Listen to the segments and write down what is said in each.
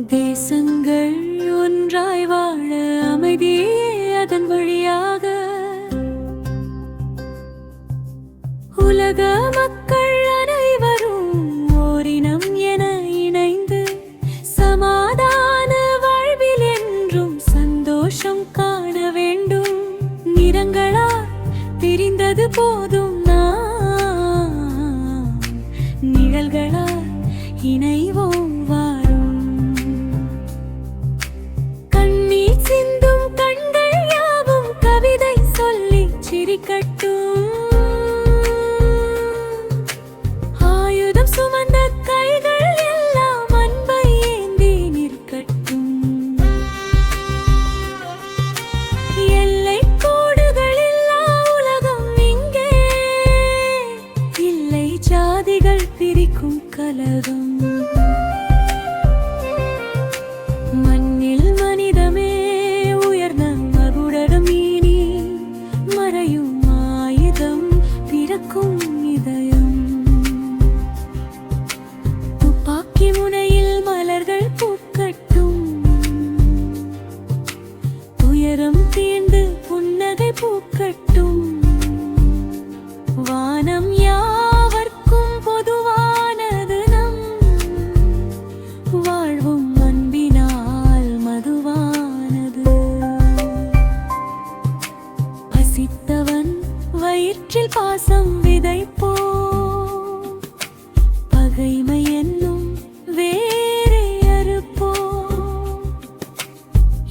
தேசங்கள் ஒன்றாய் வாழ அமைதியே அதன் வழியாக உலக மக்கள் அனைவரும் ஓரினம் என இணைந்து சமாதான வாழ்வில் என்றும் சந்தோஷம் காண வேண்டும். நிறங்களால் பிரிந்தது போதும் நாம் நிழல்களால் இணைவோம். ஆயுதம் சுமந்த கைகள் எல்லாம் அன்பை ஏந்தி நிற்கட்டும். எல்லை கோடுகள் இல்லா உலகம் இங்கே இல்லை, ஜாதிகள் பிரிக்கும் கலகம். மண்ணில் மனிதமே உயர்ந்த மகுடரும் இனி மறையும் ஆயுதம் பிறக்கும் இதயம். துப்பாக்கி முனையில் மலர்கள் பூக்கட்டும், துயரம் தீர்ந்து புன்னகை பூக்கட்டும். வானம் யாவர்க்கும் பொதுவானது, நம் வாழ்வும் அன்பினால் மதுவானது. பசித்தவன் வயிற்றில் பாசம் விதைப்போ, பகைமை என்னும் வேரை அறுப்போ.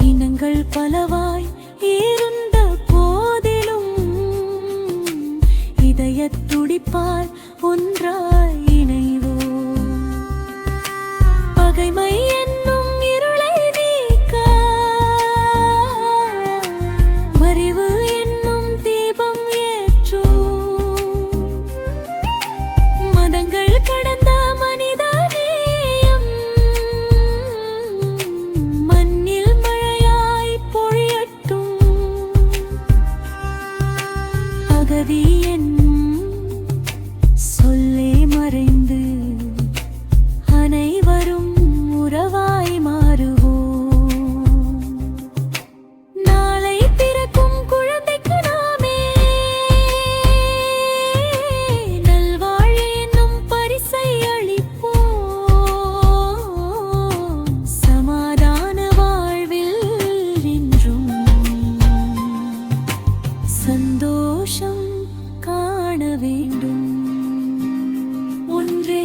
இனங்கள் பலவாய் இருந்த போதிலும் இதயத் துடிப்பால் ஒன்றாய் இணைவோம். பகைமை என்னும் இருளை நீக்க மறிவு என்னும் தீபம் ஏற்றும். மதங்கள் கடந்த மனித நேயம் மண்ணில் மழையாய் பொழியட்டும். அகதி என்னும் சொல்லே மறைந்து அனைவரும் உறவாய் மாறுவோம். நாளை பிறக்கும் குழந்தைக்கு நாமே நல்வாழ்வு என்னும் பரிசை அளிப்போம். சமாதான வாழ்வில் என்றும் சந்தோஷம் காண வேண்டும். ஒன்றே